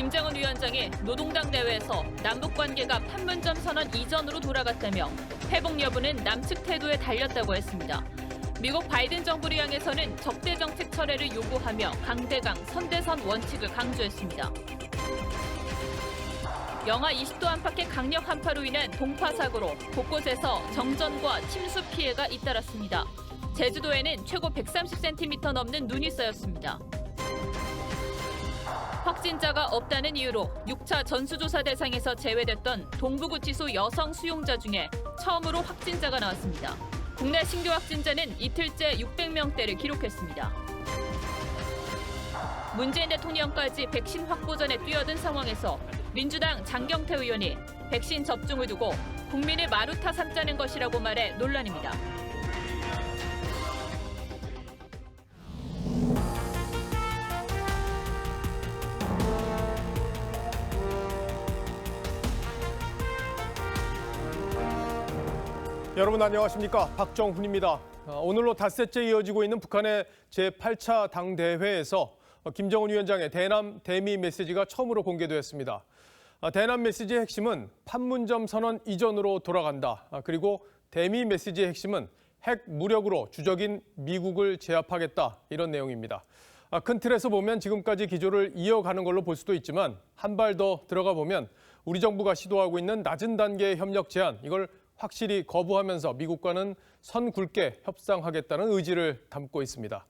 김정은 위원장이 노동당 대회에서 남북 관계가 판문점 선언 이전으로 돌아갔다며 회복 여부는 남측 태도에 달렸다고 했습니다. 미국 바이든 정부를 향해서는 적대 정책 철회를 요구하며 강대강, 선대선 원칙을 강조했습니다. 영하 20도 안팎의 강력 한파로 인한 동파 사고로 곳곳에서 정전과 침수 피해가 잇따랐습니다. 제주도에는 최고 130cm 넘는 눈이 쌓였습니다. 확진자가 없다는 이유로 6차 전수조사 대상에서 제외됐던 동부구치소 여성 수용자 중에 처음으로 확진자가 나왔습니다. 국내 신규 확진자는 이틀째 600명대를 기록했습니다. 문재인 대통령까지 백신 확보전에 뛰어든 상황에서 민주당 장경태 의원이 백신 접종을 두고 국민을 마루타 삼자는 것이라고 말해 논란입니다. 여러분 안녕하십니까? 박정훈입니다. 오늘로 닷새째 이어지고 있는 북한의 제8차 당대회에서 김정은 위원장의 대남 대미 메시지가 처음으로 공개되었습니다. 대남 메시지의 핵심은 판문점 선언 이전으로 돌아간다. 그리고 대미 메시지의 핵심은 핵 무력으로 주적인 미국을 제압하겠다. 이런 내용입니다. 큰 틀에서 보면 지금까지 기조를 이어가는 걸로 볼 수도 있지만 한 발 더 들어가 보면 우리 정부가 시도하고 있는 낮은 단계의 협력 제한, 이걸 확실히 거부하면서 미국과는 선 굵게 협상하겠다는 의지를 담고 있습니다.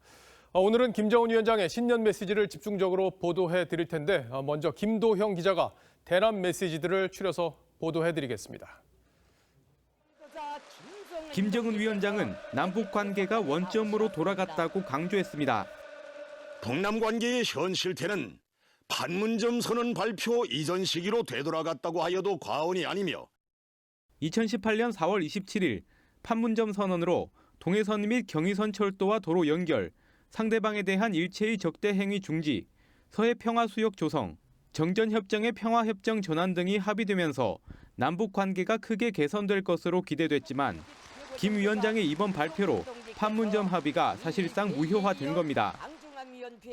오늘은 김정은 위원장의 신년 메시지를 집중적으로 보도해 드릴 텐데 먼저 김도형 기자가 대남 메시지들을 추려서 보도해 드리겠습니다. 김정은 위원장은 남북 관계가 원점으로 돌아갔다고 강조했습니다. 북남 관계의 현 실태는 판문점 선언 발표 이전 시기로 되돌아갔다고 하여도 과언이 아니며 2018년 4월 27일 판문점 선언으로 동해선 및 경의선 철도와 도로 연결, 상대방에 대한 일체의 적대 행위 중지, 서해 평화 수역 조성, 정전협정의 평화협정 전환 등이 합의되면서 남북 관계가 크게 개선될 것으로 기대됐지만 김 위원장의 이번 발표로 판문점 합의가 사실상 무효화된 겁니다.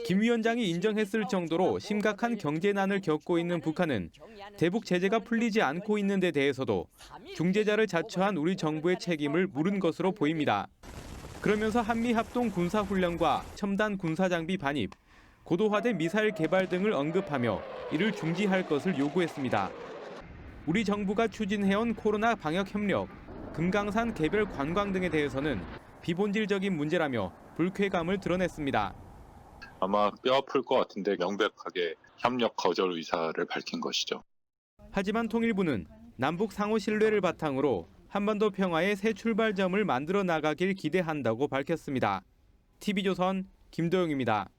김 위원장이 인정했을 정도로 심각한 경제난을 겪고 있는 북한은 대북 제재가 풀리지 않고 있는 데 대해서도 중재자를 자처한 우리 정부의 책임을 물은 것으로 보입니다. 그러면서 한미 합동 군사훈련과 첨단 군사장비 반입, 고도화된 미사일 개발 등을 언급하며 이를 중지할 것을 요구했습니다. 우리 정부가 추진해온 코로나 방역 협력, 금강산 개별 관광 등에 대해서는 비본질적인 문제라며 불쾌감을 드러냈습니다. 아마 뼈아플 것 같은데 명백하게 협력 거절 의사를 밝힌 것이죠. 하지만 통일부는 남북 상호 신뢰를 바탕으로 한반도 평화의 새 출발점을 만들어 나가길 기대한다고 밝혔습니다. TV조선 김도영입니다.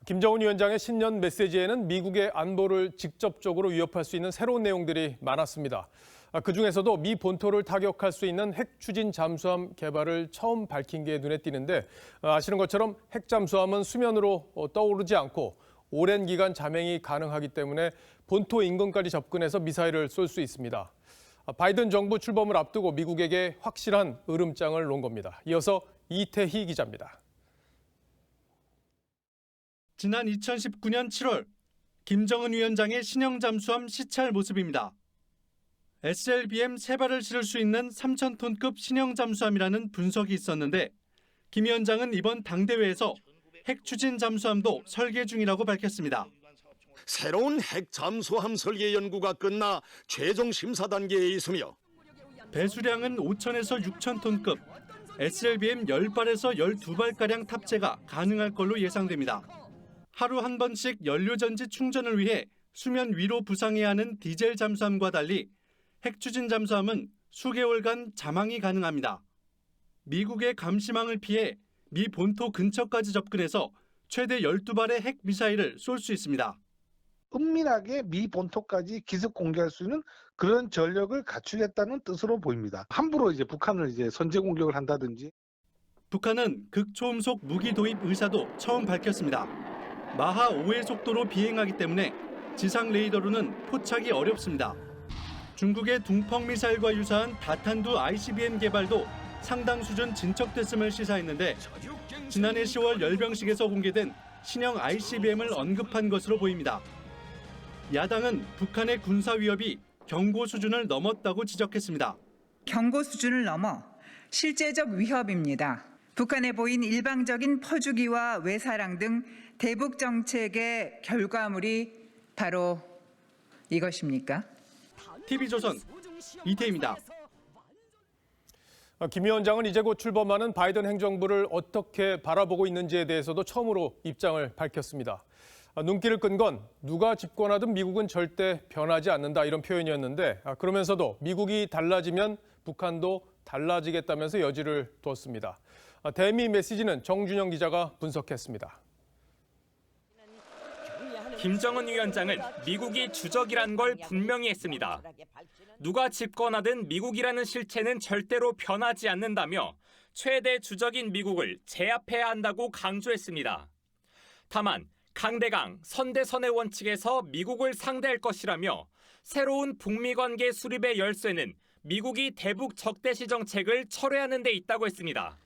김정은 위원장의 신년 메시지에는 미국의 안보를 직접적으로 위협할 수 있는 새로운 내용들이 많았습니다. 그중에서도 미 본토를 타격할 수 있는 핵 추진 잠수함 개발을 처음 밝힌 게 눈에 띄는데 아시는 것처럼 핵 잠수함은 수면으로 떠오르지 않고 오랜 기간 잠행이 가능하기 때문에 본토 인근까지 접근해서 미사일을 쏠 수 있습니다. 바이든 정부 출범을 앞두고 미국에게 확실한 으름장을 놓은 겁니다. 이어서 이태희 기자입니다. 지난 2019년 7월 김정은 위원장의 신형 잠수함 시찰 모습입니다. SLBM 3발을 실을 수 있는 3,000톤급 신형 잠수함이라는 분석이 있었는데 김 위원장은 이번 당대회에서 핵 추진 잠수함도 설계 중이라고 밝혔습니다. 새로운 핵 잠수함 설계 연구가 끝나 최종 심사 단계에 있으며 배수량은 5,000에서 6,000톤급, SLBM 10발에서 12발가량 탑재가 가능할 걸로 예상됩니다. 하루 한 번씩 연료전지 충전을 위해 수면 위로 부상해야 하는 디젤 잠수함과 달리 핵 추진 잠수함은 수개월간 잠항이 가능합니다. 미국의 감시망을 피해 미 본토 근처까지 접근해서 최대 12발의 핵 미사일을 쏠 수 있습니다. 은밀하게 미 본토까지 기습 공격할 수 있는 그런 전력을 갖추겠다는 뜻으로 보입니다. 함부로 북한을 선제 공격을 한다든지. 북한은 극초음속 무기 도입 의사도 처음 밝혔습니다. 마하 5의 속도로 비행하기 때문에 지상 레이더로는 포착이 어렵습니다. 중국의 둥펑 미사일과 유사한 다탄두 ICBM 개발도 상당 수준 진척됐음을 시사했는데 지난해 10월 열병식에서 공개된 신형 ICBM을 언급한 것으로 보입니다. 야당은 북한의 군사 위협이 경고 수준을 넘었다고 지적했습니다. 경고 수준을 넘어 실제적 위협입니다. 북한에 보인 일방적인 퍼주기와 외사랑 등 대북 정책의 결과물이 바로 이것입니까? TV조선 이태희입니다. 김 위원장은 이제 곧 출범하는 바이든 행정부를 어떻게 바라보고 있는지에 대해서도 처음으로 입장을 밝혔습니다. 눈길을 끈 건 누가 집권하든 미국은 절대 변하지 않는다 이런 표현이었는데 그러면서도 미국이 달라지면 북한도 달라지겠다면서 여지를 두었습니다. 대미 메시지는 정준영 기자가 분석했습니다. 김정은 위원장은 미국이 주적이란 걸 분명히 했습니다. 누가 집권하든 미국이라는 실체는 절대로 변하지 않는다며 최대 주적인 미국을 제압해야 한다고 강조했습니다. 다만 강대강, 선대선의 원칙에서 미국을 상대할 것이라며 새로운 북미 관계 수립의 열쇠는 미국이 대북 적대시 정책을 철회하는 데 있다고 했습니다.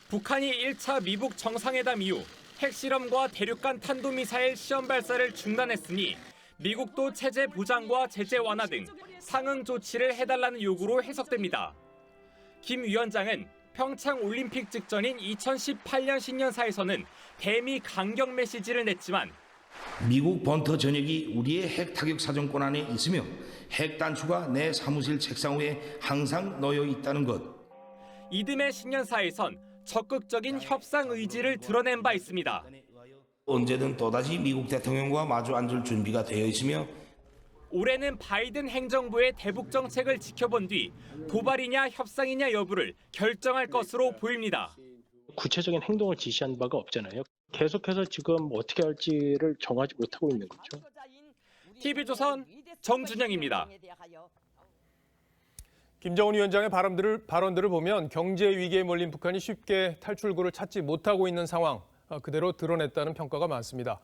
북한이 1차 미북 정상회담 이후 핵실험과 대륙간 탄도미사일 시험 발사를 중단했으니 미국도 체제 보장과 제재 완화 등 상응 조치를 해달라는 요구로 해석됩니다. 김 위원장은 평창 올림픽 직전인 2018년 신년사에서는 대미 강경 메시지를 냈지만 미국 번터 전역이 우리의 핵 타격 사정권 안에 있으며 핵 단추가 내 사무실 책상 위에 항상 놓여 있다는 것. 이듬해 신년사에선 적극적인 협상 의지를 드러낸 바 있습니다. 언제든 또다시 미국 대통령과 마주 앉을 준비가 되어 있으며 올해는 바이든 행정부의 대북 정책을 지켜본 뒤 도발이냐 협상이냐 여부를 결정할 것으로 보입니다. 구체적인 행동을 지시한 바가 없잖아요. 계속해서 지금 어떻게 할지를 정하지 못하고 있는 거죠. TV조선 정준영입니다. 김정은 위원장의 발언들을 보면 경제 위기에 몰린 북한이 쉽게 탈출구를 찾지 못하고 있는 상황 그대로 드러냈다는 평가가 많습니다.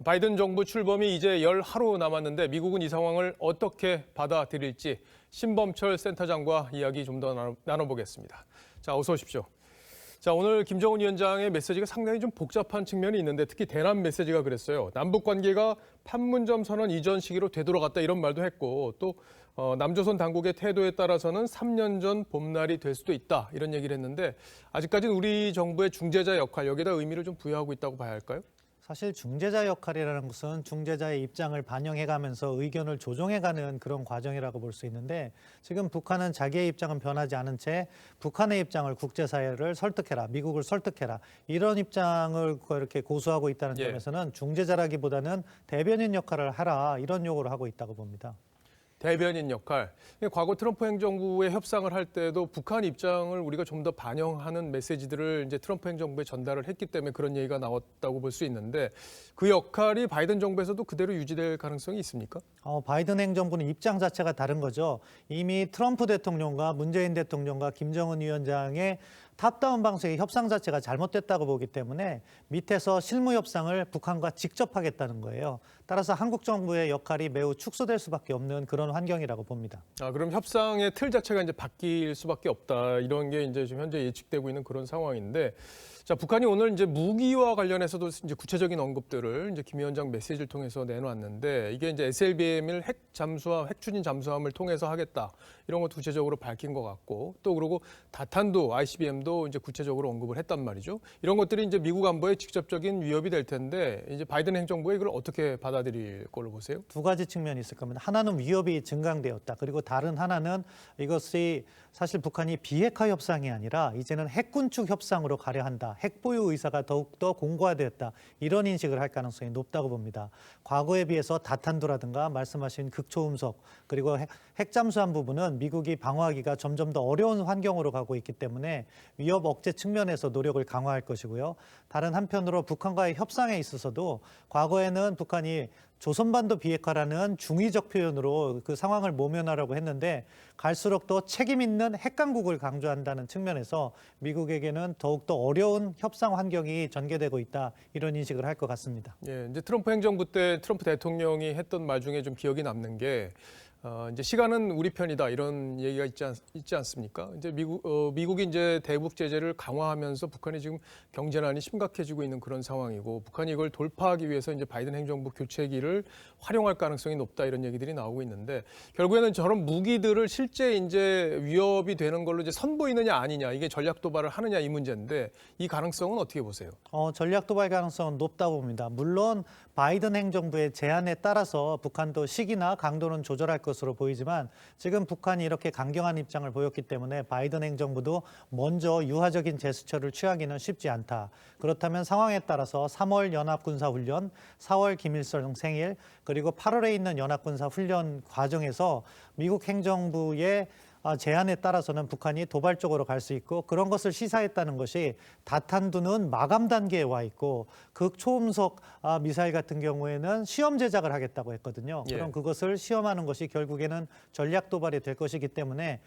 바이든 정부 출범이 이제 10하루 남았는데 미국은 이 상황을 어떻게 받아들일지 신범철 센터장과 이야기 좀 더 나눠보겠습니다. 자, 어서 오십시오. 자, 오늘 김정은 위원장의 메시지가 상당히 좀 복잡한 측면이 있는데 특히 대남 메시지가 그랬어요. 남북 관계가 판문점 선언 이전 시기로 되돌아갔다 이런 말도 했고 또 남조선 당국의 태도에 따라서는 3년 전 봄날이 될 수도 있다 이런 얘기를 했는데 아직까지는 우리 정부의 중재자 역할 여기에다 의미를 좀 부여하고 있다고 봐야 할까요? 사실 중재자 역할이라는 것은 중재자의 입장을 반영해가면서 의견을 조정해가는 그런 과정이라고 볼 수 있는데 지금 북한은 자기의 입장은 변하지 않은 채 북한의 입장을 국제사회를 설득해라, 미국을 설득해라 이런 입장을 이렇게 고수하고 있다는 점에서는 중재자라기보다는 대변인 역할을 하라 이런 요구를 하고 있다고 봅니다. 대변인 역할. 과거 트럼프 행정부의 협상을 할 때도 북한 입장을 우리가 좀 더 반영하는 메시지들을 이제 트럼프 행정부에 전달을 했기 때문에 그런 얘기가 나왔다고 볼 수 있는데 그 역할이 바이든 정부에서도 그대로 유지될 가능성이 있습니까? 바이든 행정부는 입장 자체가 다른 거죠. 이미 트럼프 대통령과 문재인 대통령과 김정은 위원장의 탑다운 방식의 협상 자체가 잘못됐다고 보기 때문에 밑에서 실무 협상을 북한과 직접 하겠다는 거예요. 따라서 한국 정부의 역할이 매우 축소될 수밖에 없는 그런 환경이라고 봅니다. 그럼 협상의 틀 자체가 이제 바뀔 수밖에 없다. 이런 게 이제 지금 현재 예측되고 있는 그런 상황인데 자, 북한이 오늘 이제 무기와 관련해서도 이제 구체적인 언급들을 이제 김 위원장 메시지를 통해서 내놓았는데 이게 이제 SLBM을 핵 추진 잠수함을 통해서 하겠다. 이런 거 구체적으로 밝힌 것 같고 또 그리고 다탄도 ICBM도 이제 구체적으로 언급을 했단 말이죠. 이런 것들이 이제 미국 안보에 직접적인 위협이 될 텐데 이제 바이든 행정부가 이걸 어떻게 받아들일 걸로 보세요? 두 가지 측면이 있을 겁니다. 하나는 위협이 증강되었다. 그리고 다른 하나는 이것이 사실 북한이 비핵화 협상이 아니라 이제는 핵군축 협상으로 가려 한다. 핵 보유 의사가 더욱더 공고화되었다. 이런 인식을 할 가능성이 높다고 봅니다. 과거에 비해서 다탄도라든가 말씀하신 극초음속 그리고 핵잠수함 부분은 미국이 방어하기가 점점 더 어려운 환경으로 가고 있기 때문에 위협 억제 측면에서 노력을 강화할 것이고요. 다른 한편으로 북한과의 협상에 있어서도 과거에는 북한이 조선반도 비핵화라는 중의적 표현으로 그 상황을 모면하려고 했는데 갈수록 더 책임 있는 핵강국을 강조한다는 측면에서 미국에게는 더욱더 어려운 협상 환경이 전개되고 있다 이런 인식을 할 것 같습니다. 예, 이제 트럼프 행정부 때 트럼프 대통령이 했던 말 중에 좀 기억이 남는 게 이제 시간은 우리 편이다 이런 얘기가 있지 않습니까? 이제 미국이 이제 대북 제재를 강화하면서 북한이 지금 경제난이 심각해지고 있는 그런 상황이고 북한이 이걸 돌파하기 위해서 이제 바이든 행정부 교체기를 활용할 가능성이 높다 이런 얘기들이 나오고 있는데 결국에는 저런 무기들을 실제 이제 위협이 되는 걸로 이제 선보이느냐 아니냐 이게 전략 도발을 하느냐 이 문제인데 이 가능성은 어떻게 보세요? 전략 도발 가능성은 높다고 봅니다. 물론 바이든 행정부의 제안에 따라서 북한도 시기나 강도는 조절할 것으로 보이지만 지금 북한이 이렇게 강경한 입장을 보였기 때문에 바이든 행정부도 먼저 유화적인 제스처를 취하기는 쉽지 않다. 그렇다면 상황에 따라서 3월 연합군사훈련, 4월 김일성 생일, 그리고 8월에 있는 연합군사훈련 과정에서 미국 행정부의 제안에 따라서는 북한이 도발적으로 갈 수 있고 그런 것을 시사했다는 것이 다탄두는 마감 단계에 와 있고 극초음속 미사일 같은 경우에는 시험 제작을 하겠다고 했거든요. 그럼 그것을 시험하는 것이 결국에는 전략 도발이 될 것이기 때문에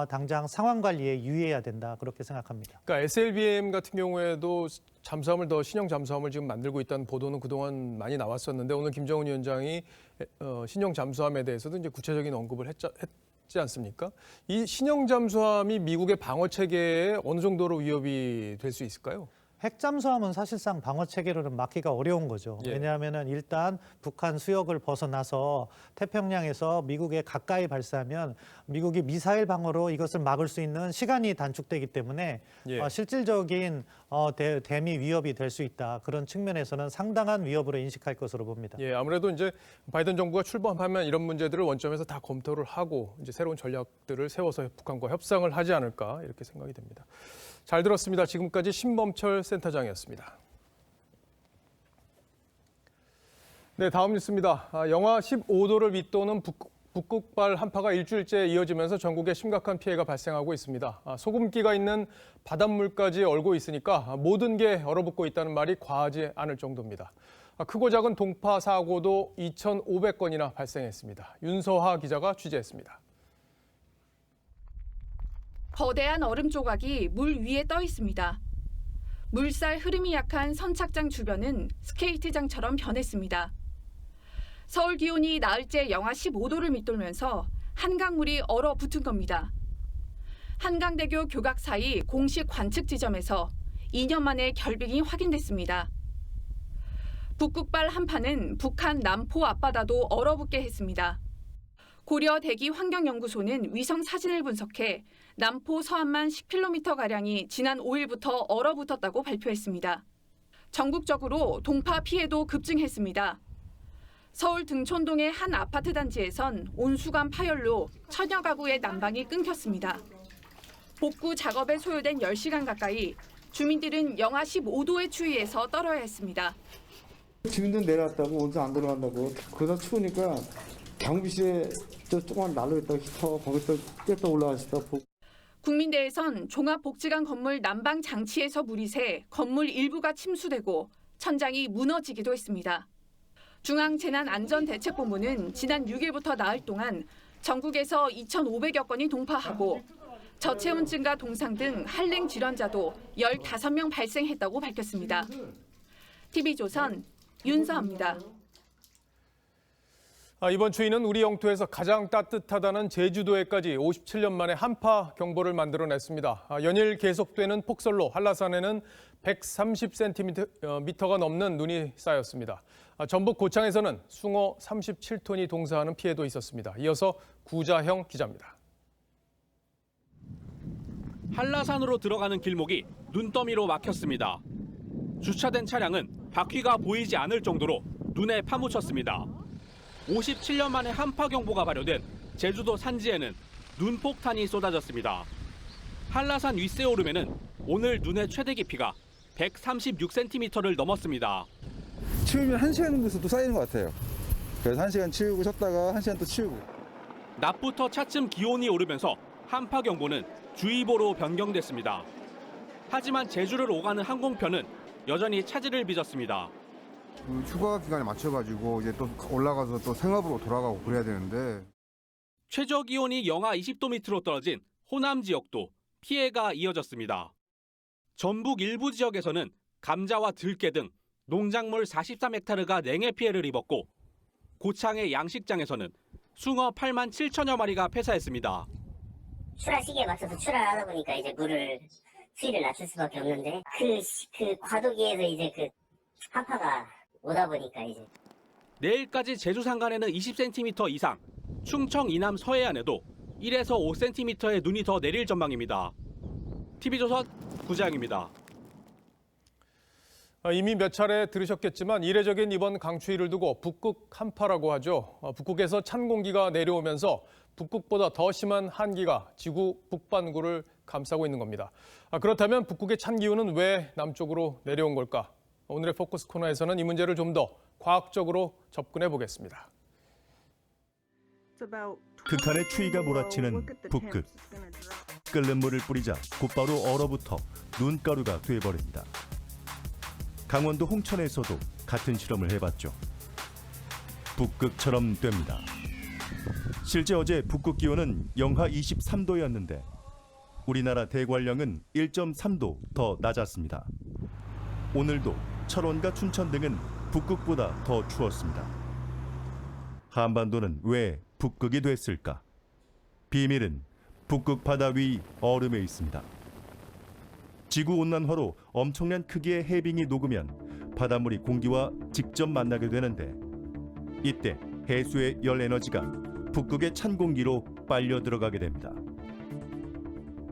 당장 상황 관리에 유의해야 된다 그렇게 생각합니다. 그러니까 SLBM 같은 경우에도 잠수함을 더 신형 잠수함을 지금 만들고 있다는 보도는 그동안 많이 나왔었는데 오늘 김정은 위원장이 신형 잠수함에 대해서도 이제 구체적인 언급을 했지 않습니까? 이 신형 잠수함이 미국의 방어 체계에 어느 정도로 위협이 될 수 있을까요? 핵잠수함은 사실상 방어 체계로는 막기가 어려운 거죠. 왜냐하면 일단 북한 수역을 벗어나서 태평양에서 미국에 가까이 발사하면 미국이 미사일 방어로 이것을 막을 수 있는 시간이 단축되기 때문에 실질적인 대미 위협이 될 수 있다. 그런 측면에서는 상당한 위협으로 인식할 것으로 봅니다. 아무래도 이제 바이든 정부가 출범하면 이런 문제들을 원점에서 다 검토를 하고 이제 새로운 전략들을 세워서 북한과 협상을 하지 않을까 이렇게 생각이 됩니다. 잘 들었습니다. 지금까지 신범철 센터장이었습니다. 네, 다음 뉴스입니다. 영하 15도를 밑도는 북극발 한파가 일주일째 이어지면서 전국에 심각한 피해가 발생하고 있습니다. 소금기가 있는 바닷물까지 얼고 있으니까 모든 게 얼어붙고 있다는 말이 과하지 않을 정도입니다. 크고 작은 동파 사고도 2,500건이나 발생했습니다. 윤서하 기자가 취재했습니다. 거대한 얼음 조각이 물 위에 떠 있습니다. 물살 흐름이 약한 선착장 주변은 스케이트장처럼 변했습니다. 서울 기온이 나흘째 영하 15도를 밑돌면서 한강물이 얼어붙은 겁니다. 한강대교 교각 사이 공식 관측 지점에서 2년 만에 결빙이 확인됐습니다. 북극발 한파는 북한 남포 앞바다도 얼어붙게 했습니다. 고려 대기환경연구소는 위성 사진을 분석해 남포 서안만 10km가량이 지난 5일부터 얼어붙었다고 발표했습니다. 전국적으로 동파 피해도 급증했습니다. 서울 등촌동의 한 아파트 단지에선 온수관 파열로 천여 가구의 난방이 끊겼습니다. 복구 작업에 소요된 10시간 가까이 주민들은 영하 15도의 추위에서 떨어야 했습니다. 주민들 내려왔다고 온수 안 들어간다고 그러다 추우니까 경비실에 저 조그만 난로 있다가 히터 거기서 깼다 올라가시다 보고. 국민대에선 종합복지관 건물 난방 장치에서 물이 새 건물 일부가 침수되고 천장이 무너지기도 했습니다. 중앙재난안전대책본부는 지난 6일부터 나흘 동안 전국에서 2,500여 건이 동파하고 저체온증과 동상 등 한랭 질환자도 15명 발생했다고 밝혔습니다. TV조선 윤서입니다. 이번 추위는 우리 영토에서 가장 따뜻하다는 제주도에까지 57년 만에 한파 경보를 만들어냈습니다. 연일 계속되는 폭설로 한라산에는 130cm가 넘는 눈이 쌓였습니다. 전북 고창에서는 숭어 37톤이 동사하는 피해도 있었습니다. 이어서 구자형 기자입니다. 한라산으로 들어가는 길목이 눈더미로 막혔습니다. 주차된 차량은 바퀴가 보이지 않을 정도로 눈에 파묻혔습니다. 57년 만에 한파 경보가 발효된 제주도 산지에는 눈폭탄이 쏟아졌습니다. 한라산 윗세오름에는 오늘 눈의 최대 깊이가 136cm를 넘었습니다. 치우면 1시간 정도에서도 쌓이는 것 같아요. 그래서 1시간 치우고 쉬었다가 1시간 또 치우고. 낮부터 차츰 기온이 오르면서 한파 경보는 주의보로 변경됐습니다. 하지만 제주를 오가는 항공편은 여전히 차질을 빚었습니다. 휴가 기간에 맞춰가지고 이제 또 올라가서 또 생업으로 돌아가고 그래야 되는데. 최저 기온이 영하 20도 밑으로 떨어진 호남 지역도 피해가 이어졌습니다. 전북 일부 지역에서는 감자와 들깨 등 농작물 43헥타르가 냉해 피해를 입었고 고창의 양식장에서는 숭어 8만 7천여 마리가 폐사했습니다. 출하 시기에 맞춰서 출하를 하다 보니까 이제 물을 수위를 낮출 수밖에 없는데 그 과도기에서 이제 그 한파가 오다 보니까 이제 내일까지 제주 산간에는 20cm 이상, 충청 이남 서해안에도 1에서 5cm의 눈이 더 내릴 전망입니다. TV조선 구재양입니다. 이미 몇 차례 들으셨겠지만 이례적인 이번 강추위를 두고 북극 한파라고 하죠. 북극에서 찬 공기가 내려오면서 북극보다 더 심한 한기가 지구 북반구를 감싸고 있는 겁니다. 그렇다면 북극의 찬 기운은 왜 남쪽으로 내려온 걸까? 오늘의 포커스 코너에서는 이 문제를 좀 더 과학적으로 접근해 보겠습니다. 극한의 추위가 몰아치는 북극. 끓는 물을 뿌리자 곧바로 얼어붙어 눈가루가 돼버립니다. 강원도 홍천에서도 같은 실험을 해봤죠. 북극처럼 됩니다. 실제 어제 북극 기온은 영하 23도였는데 우리나라 대관령은 1.3도 더 낮았습니다. 오늘도 철원과 춘천 등은 북극보다 더 추웠습니다. 한반도는 왜 북극이 됐을까? 비밀은 북극 바다 위 얼음에 있습니다. 지구온난화로 엄청난 크기의 해빙이 녹으면 바닷물이 공기와 직접 만나게 되는데 이때 해수의 열 에너지가 북극의 찬 공기로 빨려 들어가게 됩니다.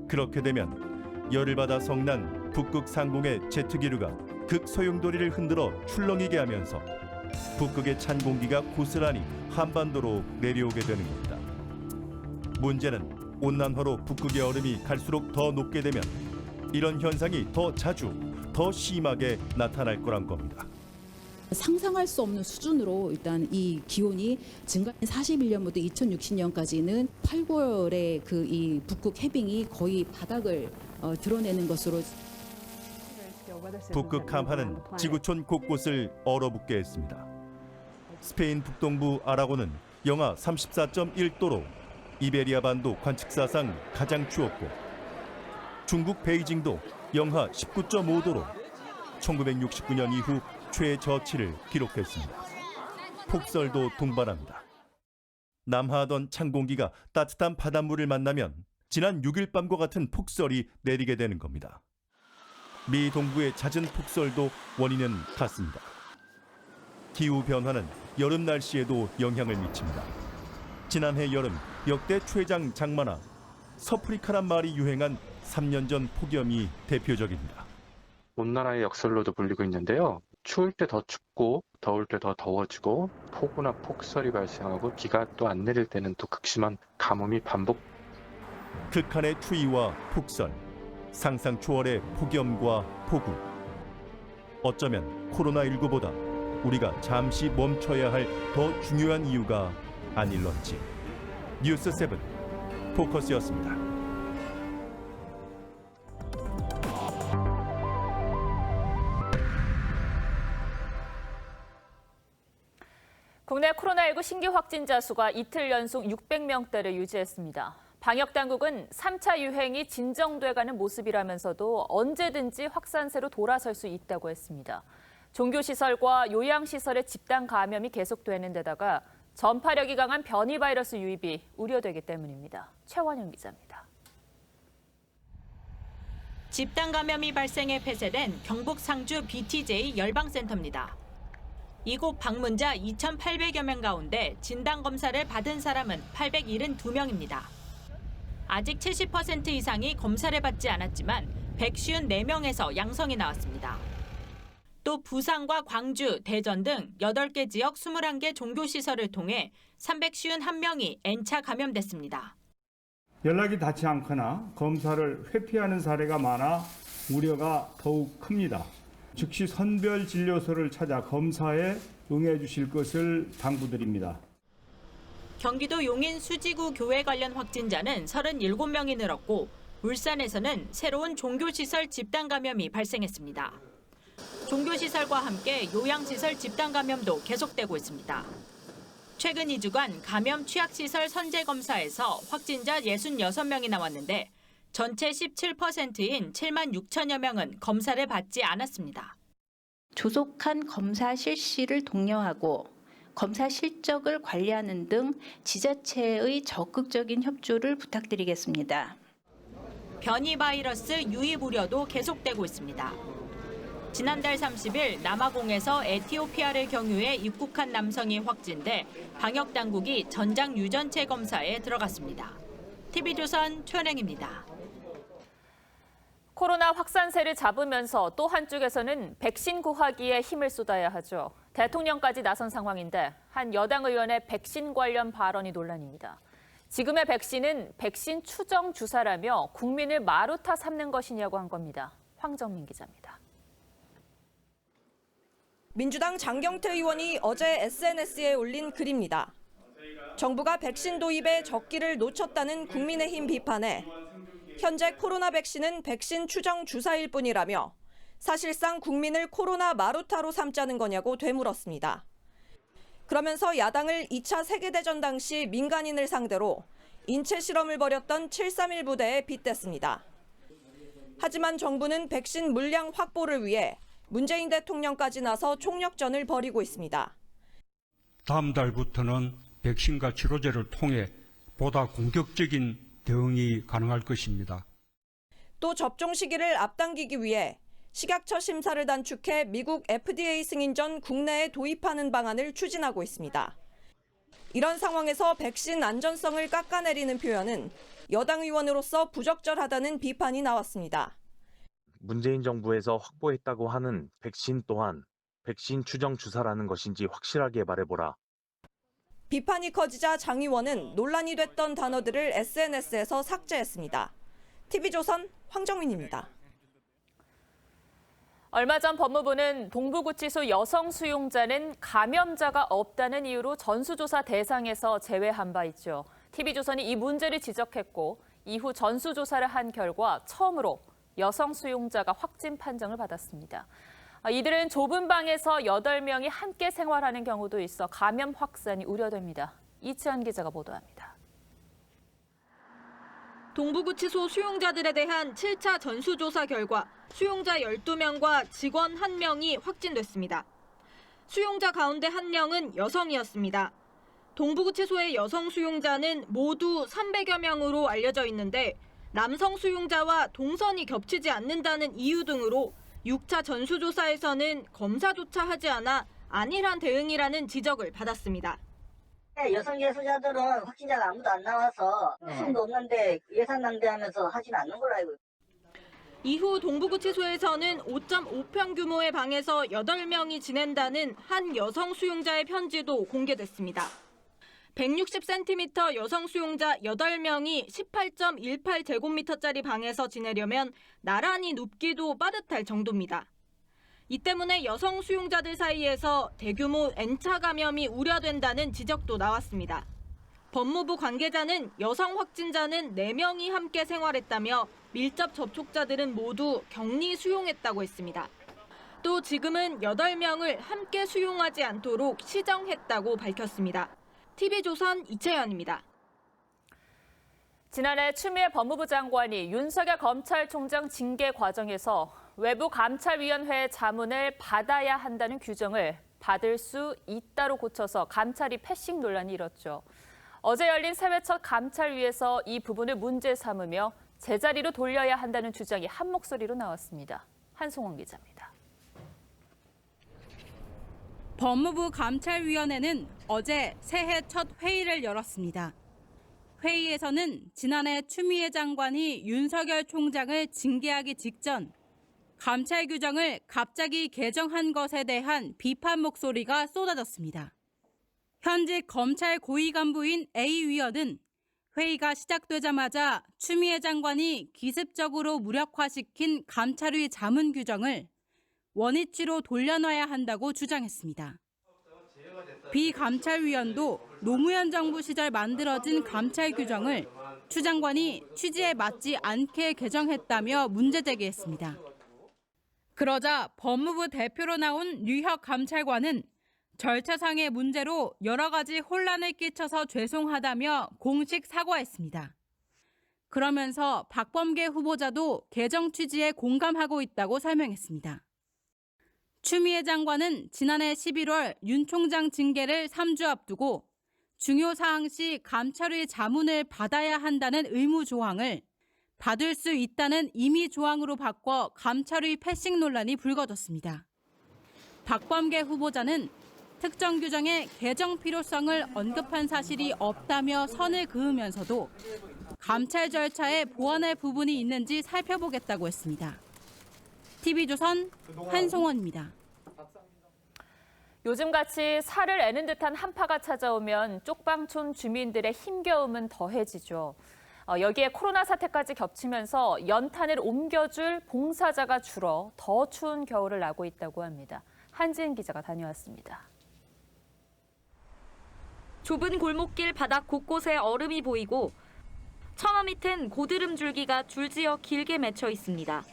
그렇게 되면 열을 받아 성난 북극 상공의 제트기류가 극소용돌이를 흔들어 출렁이게 하면서 북극의 찬 공기가 고스란히 한반도로 내려오게 되는 겁니다. 문제는 온난화로 북극의 얼음이 갈수록 더 녹게 되면 이런 현상이 더 자주, 더 심하게 나타날 거란 겁니다. 상상할 수 없는 수준으로 일단 이 기온이 증가. 41년부터 2060년까지는 8, 9월에 이 북극 해빙이 거의 바닥을 드러내는 것으로. 북극 한파는 지구촌 곳곳을 얼어붙게 했습니다. 스페인 북동부 아라곤은 영하 34.1도로 이베리아 반도 관측사상 가장 추웠고 중국 베이징도 영하 19.5도로 1969년 이후 최저치를 기록했습니다. 폭설도 동반합니다. 남하하던 찬 공기가 따뜻한 바닷물을 만나면 지난 6일 밤과 같은 폭설이 내리게 되는 겁니다. 미 동부의 잦은 폭설도 원인은 같습니다. 기후변화는 여름 날씨에도 영향을 미칩니다. 지난해 여름 역대 최장 장마나 서프리카란 말이 유행한 3년 전 폭염이 대표적입니다. 온난화의 역설로도 불리고 있는데요. 추울 때 더 춥고 더울 때 더 더워지고 폭우나 폭설이 발생하고 비가 또 안 내릴 때는 또 극심한 가뭄이 반복. 극한의 추위와 폭설, 상상 초월의 폭염과 폭우. 어쩌면 코로나19보다 우리가 잠시 멈춰야 할 더 중요한 이유가 아닐런지. 뉴스 7 포커스였습니다. 국내 코로나19 신규 확진자 수가 이틀 연속 600명대를 유지했습니다. 방역당국은 3차 유행이 진정돼가는 모습이라면서도 언제든지 확산세로 돌아설 수 있다고 했습니다. 종교시설과 요양시설의 집단 감염이 계속되는 데다가 전파력이 강한 변이 바이러스 유입이 우려되기 때문입니다. 최원영 기자입니다. 집단 감염이 발생해 폐쇄된 경북 상주 BTJ 열방센터입니다. 이곳 방문자 2,800여 명 가운데 진단검사를 받은 사람은 872명입니다. 아직 70% 이상이 검사를 받지 않았지만 154명에서 양성이 나왔습니다. 또 부산과 광주, 대전 등 8개 지역 21개 종교시설을 통해 351명이 N차 감염됐습니다. 연락이 닿지 않거나 검사를 회피하는 사례가 많아 우려가 더욱 큽니다. 즉시 선별진료소를 찾아 검사에 응해 주실 것을 당부드립니다. 경기도 용인 수지구 교회 관련 확진자는 37명이 늘었고 울산에서는 새로운 종교시설 집단 감염이 발생했습니다. 종교시설과 함께 요양시설 집단 감염도 계속되고 있습니다. 최근 2주간 감염 취약시설 선제검사에서 확진자 66명이 나왔는데 전체 17%인 7만 6천여 명은 검사를 받지 않았습니다. 조속한 검사 실시를 독려하고 검사 실적을 관리하는 등 지자체의 적극적인 협조를 부탁드리겠습니다. 변이 바이러스 유입 우려도 계속되고 있습니다. 지난달 30일 남아공에서 에티오피아를 경유해 입국한 남성이 확진돼 방역 당국이 전장 유전체 검사에 들어갔습니다. TV조선 최은행입니다. 코로나 확산세를 잡으면서 또 한쪽에서는 백신 구하기에 힘을 쏟아야 하죠. 대통령까지 나선 상황인데 한 여당 의원의 백신 관련 발언이 논란입니다. 지금의 백신은 백신 추정 주사라며 국민을 마루타 삼는 것이냐고 한 겁니다. 황정민 기자입니다. 민주당 장경태 의원이 어제 SNS에 올린 글입니다. 정부가 백신 도입에 적기를 놓쳤다는 국민의힘 비판에 현재 코로나 백신은 백신 추정 주사일 뿐이라며 사실상 국민을 코로나 마루타로 삼자는 거냐고 되물었습니다. 그러면서 야당을 2차 세계대전 당시 민간인을 상대로 인체 실험을 벌였던 731 부대에 빗댔습니다. 하지만 정부는 백신 물량 확보를 위해 문재인 대통령까지 나서 총력전을 벌이고 있습니다. 다음 달부터는 백신과 치료제를 통해 보다 공격적인 대응이 가능할 것입니다. 또 접종 시기를 앞당기기 위해 식약처 심사를 단축해 미국 FDA 승인 전 국내에 도입하는 방안을 추진하고 있습니다. 이런 상황에서 백신 안전성을 깎아내리는 표현은 여당 의원으로서 부적절하다는 비판이 나왔습니다. 문재인 정부에서 확보했다고 하는 백신 또한 백신 추정 주사라는 것인지 확실하게 말해보라. 비판이 커지자 장 의원은 논란이 됐던 단어들을 SNS에서 삭제했습니다. TV조선 황정민입니다. 얼마 전 법무부는 동부구치소 여성 수용자는 감염자가 없다는 이유로 전수조사 대상에서 제외한 바 있죠. TV조선이 이 문제를 지적했고 이후 전수조사를 한 결과 처음으로 여성 수용자가 확진 판정을 받았습니다. 이들은 좁은 방에서 8명이 함께 생활하는 경우도 있어 감염 확산이 우려됩니다. 이치한 기자가 보도합니다. 동부구치소 수용자들에 대한 7차 전수조사 결과 수용자 12명과 직원 1명이 확진됐습니다. 수용자 가운데 1명은 여성이었습니다. 동부구치소의 여성 수용자는 모두 300여 명으로 알려져 있는데 남성 수용자와 동선이 겹치지 않는다는 이유 등으로 6차 전수조사에서는 검사조차 하지 않아 안일한 대응이라는 지적을 받았습니다. 여성 예수자들은 확진자가 아무도 안 나와서 숨도 없는데 예산낭비하면서 하지는 않는 걸로 알고 있습니다. 이후 동부구치소에서는 5.5평 규모의 방에서 8명이 지낸다는 한 여성 수용자의 편지도 공개됐습니다. 160cm 여성 수용자 8명이 18.18제곱미터짜리 방에서 지내려면 나란히 눕기도 빠듯할 정도입니다. 이 때문에 여성 수용자들 사이에서 대규모 N차 감염이 우려된다는 지적도 나왔습니다. 법무부 관계자는 여성 확진자는 4명이 함께 생활했다며 밀접 접촉자들은 모두 격리 수용했다고 했습니다. 또 지금은 8명을 함께 수용하지 않도록 시정했다고 밝혔습니다. TV조선 이채연입니다. 지난해 추미애 법무부 장관이 윤석열 검찰총장 징계 과정에서 외부 감찰위원회의 자문을 받아야 한다는 규정을 받을 수 있다로 고쳐서 감찰이 패싱 논란이 일었죠. 어제 열린 새해 첫 감찰위에서 이 부분을 문제 삼으며 제자리로 돌려야 한다는 주장이 한 목소리로 나왔습니다. 한송원 기자입니다. 법무부 감찰위원회는 어제 새해 첫 회의를 열었습니다. 회의에서는 지난해 추미애 장관이 윤석열 총장을 징계하기 직전 감찰 규정을 갑자기 개정한 것에 대한 비판 목소리가 쏟아졌습니다. 현직 검찰 고위 간부인 A 위원은 회의가 시작되자마자 추미애 장관이 기습적으로 무력화시킨 감찰위 자문 규정을 원위치로 돌려놔야 한다고 주장했습니다. 비감찰위원도 노무현 정부 시절 만들어진 감찰 규정을 추 장관이 취지에 맞지 않게 개정했다며 문제 제기했습니다. 그러자 법무부 대표로 나온 류혁 감찰관은 절차상의 문제로 여러 가지 혼란을 끼쳐서 죄송하다며 공식 사과했습니다. 그러면서 박범계 후보자도 개정 취지에 공감하고 있다고 설명했습니다. 추미애 장관은 지난해 11월 윤 총장 징계를 3주 앞두고 중요 사항 시 감찰의 자문을 받아야 한다는 의무 조항을 받을 수 있다는 임의 조항으로 바꿔 감찰의 패싱 논란이 불거졌습니다. 박범계 후보자는 특정 규정의 개정 필요성을 언급한 사실이 없다며 선을 그으면서도 감찰 절차에 보완할 부분이 있는지 살펴보겠다고 했습니다. TV조선 한송원입니다. 요즘같이 살을 애는 듯한 한파가 찾아오면 쪽방촌 주민들의 힘겨움은 더해지죠. 여기에 코로나 사태까지 겹치면서 연탄을 옮겨줄 봉사자가 줄어 더 추운 겨울을 나고 있다고 합니다. 한지은 기자가 다녀왔습니다. 좁은 골목길 바닥 곳곳에 얼음이 보이고 처마 밑엔 고드름 줄기가 줄지어 길게 맺혀 있습니다.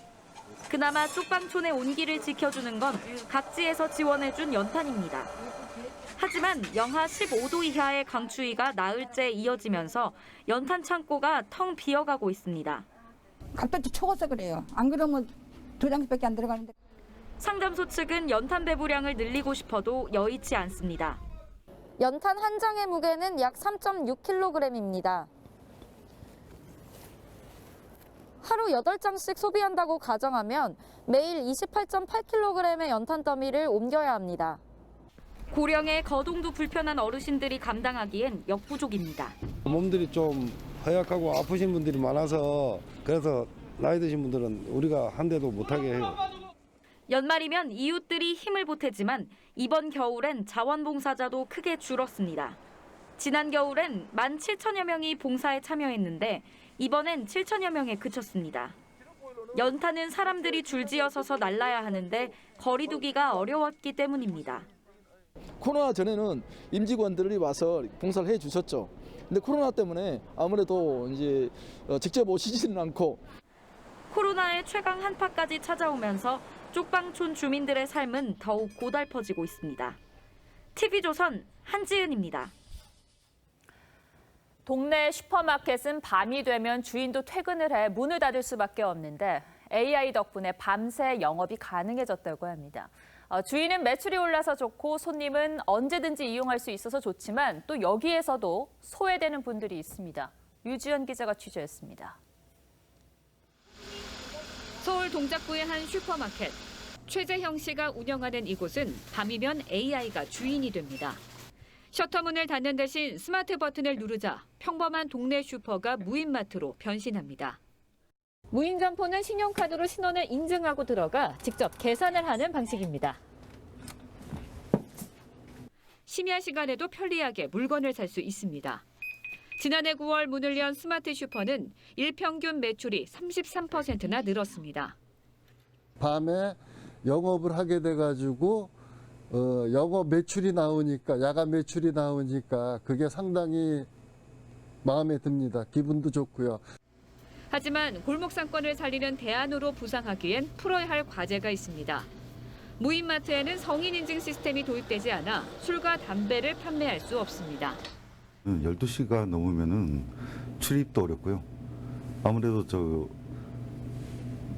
그나마 쪽방촌의 온기를 지켜주는 건 각지에서 지원해준 연탄입니다. 하지만 영하 15도 이하의 강추위가 나흘째 이어지면서 연탄 창고가 텅 비어가고 있습니다. 갑자기 추워서 그래요. 안 그러면 2장밖에 안 들어가는데. 상점소 측은 연탄 배부량을 늘리고 싶어도 여의치 않습니다. 연탄 한 장의 무게는 약 3.6kg입니다. 하루 8장씩 소비한다고 가정하면 매일 28.8kg의 연탄 더미를 옮겨야 합니다. 고령의 거동도 불편한 어르신들이 감당하기엔 역부족입니다. 몸들이 좀 허약하고 아프신 분들이 많아서 그래서 나이 드신 분들은 우리가 한 대도 못하게 해요. 연말이면 이웃들이 힘을 보태지만 이번 겨울엔 자원봉사자도 크게 줄었습니다. 지난 겨울엔 17,000여 명이 봉사에 참여했는데 이번엔 7,000여 명에 그쳤습니다. 연탄은 사람들이 줄지어 서서 날라야 하는데 거리 두기가 어려웠기 때문입니다. 코로나 전에는 임직원들이 와서 봉사를 해 주셨죠. 근데 코로나 때문에 아무래도 이제 직접 오시지는 않고 코로나의 최강 한파까지 찾아오면서 쪽방촌 주민들의 삶은 더욱 고달퍼지고 있습니다. TV조선 한지은입니다. 동네 슈퍼마켓은 밤이 되면 주인도 퇴근을 해 문을 닫을 수밖에 없는데 AI 덕분에 밤새 영업이 가능해졌다고 합니다. 주인은 매출이 올라서 좋고 손님은 언제든지 이용할 수 있어서 좋지만 또 여기에서도 소외되는 분들이 있습니다. 유지연 기자가 취재했습니다. 서울 동작구의 한 슈퍼마켓. 최재형 씨가 운영하는 이곳은 밤이면 AI가 주인이 됩니다. 셔터문을 닫는 대신 스마트 버튼을 누르자 평범한 동네 슈퍼가 무인마트로 변신합니다. 무인 점포는 신용카드로 신원을 인증하고 들어가 직접 계산을 하는 방식입니다. 심야 시간에도 편리하게 물건을 살 수 있습니다. 지난해 9월 문을 연 스마트 슈퍼는 일평균 매출이 33%나 늘었습니다. 밤에 영업을 하게 돼가지고 영업 매출이 나오니까 야간 매출이 나오니까 그게 상당히 마음에 듭니다. 기분도 좋고요. 하지만 골목 상권을 살리는 대안으로 부상하기엔 풀어야 할 과제가 있습니다. 무인마트에는 성인 인증 시스템이 도입되지 않아 술과 담배를 판매할 수 없습니다. 12시가 넘으면은 출입도 어렵고요. 아무래도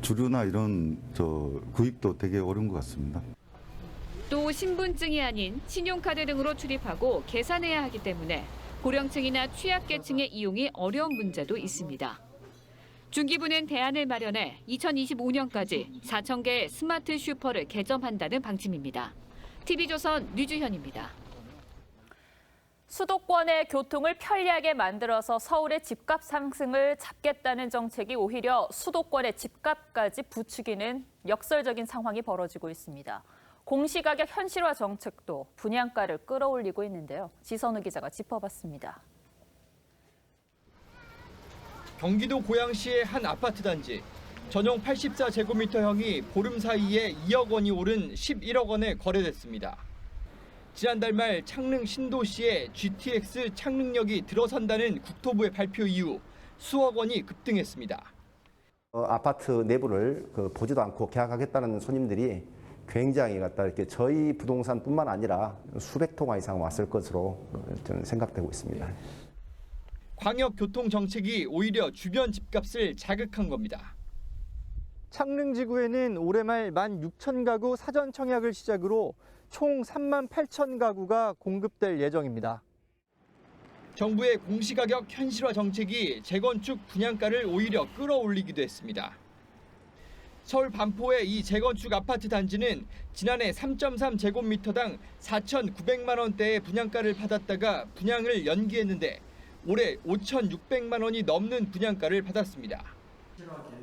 주류나 이런 구입도 되게 어려운 것 같습니다. 또 신분증이 아닌 신용카드 등으로 출입하고 계산해야 하기 때문에 고령층이나 취약계층의 이용이 어려운 문제도 있습니다. 중기부는 대안을 마련해 2025년까지 4,000개의 스마트 슈퍼를 개점한다는 방침입니다. TV조선 류주현입니다. 수도권의 교통을 편리하게 만들어서 서울의 집값 상승을 잡겠다는 정책이 오히려 수도권의 집값까지 부추기는 역설적인 상황이 벌어지고 있습니다. 공시가격 현실화 정책도 분양가를 끌어올리고 있는데요. 지선우 기자가 짚어봤습니다. 경기도 고양시의 한 아파트 단지. 전용 84제곱미터형이 보름 사이에 2억 원이 오른 11억 원에 거래됐습니다. 지난달 말 창릉 신도시에 GTX 창릉역이 들어선다는 국토부의 발표 이후 수억 원이 급등했습니다. 아파트 내부를 보지도 않고 계약하겠다는 손님들이 굉장히 이렇게 저희 부동산뿐만 아니라 수백 통화 이상 왔을 것으로 저는 생각되고 있습니다. 광역교통정책이 오히려 주변 집값을 자극한 겁니다. 창릉지구에는 올해 말 16,000가구 사전 청약을 시작으로 총 38,000가구가 공급될 예정입니다. 정부의 공시가격 현실화 정책이 재건축 분양가를 오히려 끌어올리기도 했습니다. 서울 반포의 이 재건축 아파트 단지는 지난해 3.3제곱미터당 4,900만 원대의 분양가를 받았다가 분양을 연기했는데 올해 5,600만 원이 넘는 분양가를 받았습니다.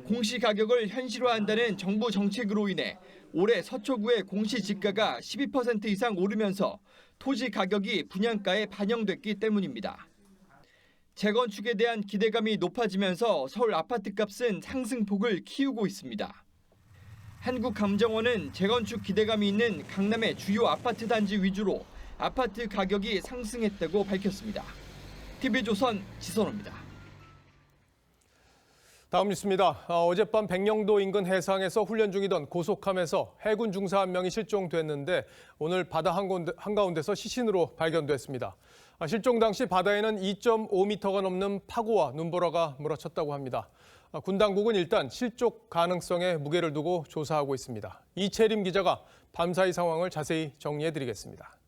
공시가격을 현실화한다는 정부 정책으로 인해 올해 서초구의 공시지가가 12% 이상 오르면서 토지 가격이 분양가에 반영됐기 때문입니다. 재건축에 대한 기대감이 높아지면서 서울 아파트값은 상승폭을 키우고 있습니다. 한국감정원은 재건축 기대감이 있는 강남의 주요 아파트 단지 위주로 아파트 가격이 상승했다고 밝혔습니다. TV조선 지선호입니다. 다음 뉴스입니다. 어젯밤 백령도 인근 해상에서 훈련 중이던 고속함에서 해군 중사 한 명이 실종됐는데 오늘 바다 한가운데서 시신으로 발견됐습니다. 실종 당시 바다에는 2.5m가 넘는 파고와 눈보라가 몰아쳤다고 합니다. 군 당국은 일단 실족 가능성에 무게를 두고 조사하고 있습니다. 이채림 기자가 밤사이 상황을 자세히 정리해드리겠습니다.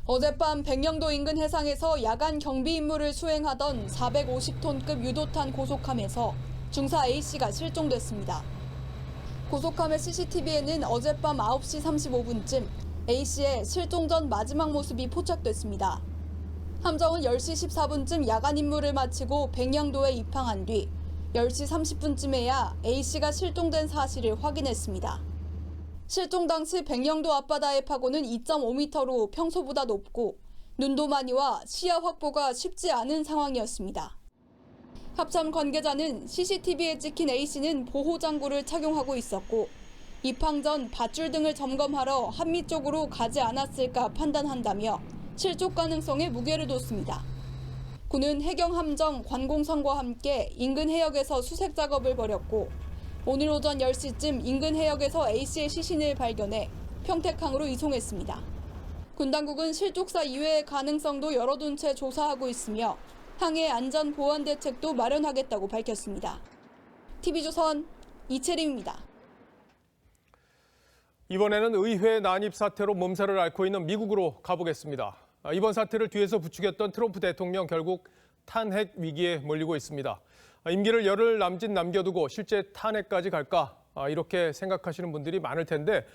어젯밤 백령도 인근 해상에서 야간 경비 임무를 수행하던 450톤급 유도탄 고속함에서 중사 A씨가 실종됐습니다. 고속함의 CCTV에는 어젯밤 9시 35분쯤 A씨의 실종 전 마지막 모습이 포착됐습니다. 함정은 10시 14분쯤 야간 임무를 마치고 백령도에 입항한 뒤 10시 30분쯤에야 A씨가 실종된 사실을 확인했습니다. 실종 당시 백령도 앞바다의 파고는 2.5m로 평소보다 높고 눈도 많이 와 시야 확보가 쉽지 않은 상황이었습니다. 합참 관계자는 CCTV에 찍힌 A씨는 보호장구를 착용하고 있었고 입항 전 밧줄 등을 점검하러 한미 쪽으로 가지 않았을까 판단한다며 실족 가능성에 무게를 뒀습니다. 군은 해경 함정 관공선과 함께 인근 해역에서 수색 작업을 벌였고 오늘 오전 10시쯤 인근 해역에서 A씨의 시신을 발견해 평택항으로 이송했습니다. 군 당국은 실족사 이외의 가능성도 열어둔 채 조사하고 있으며 항해 안전 보안 대책도 마련하겠다고 밝혔습니다. TV조선 이채림입니다. 이번에는 의회 난입 사태로 몸살을 앓고 있는 미국으로 가보겠습니다. 이번 사태를 뒤에서 부추겼던 트럼프 대통령 결국 탄핵 위기에 몰리고 있습니다. 임기를 열흘 남짓 남겨두고 실제 탄핵까지 갈까? 이렇게 생각하시는 분들이 많을 텐데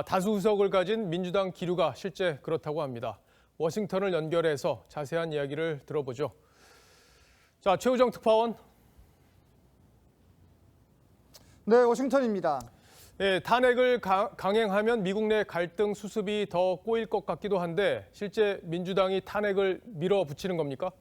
다수 의석을 가진 민주당 기류가 실제 그렇다고 합니다. 워싱턴을 연결해서 자세한 이야기를 들어보죠. 자, 최우정 특파원. 네, 워싱턴입니다. 네, 탄핵을 강행하면 미국 내 갈등 수습이 더 꼬일 것 같기도 한데 실제 민주당이 탄핵을 밀어붙이는 겁니까?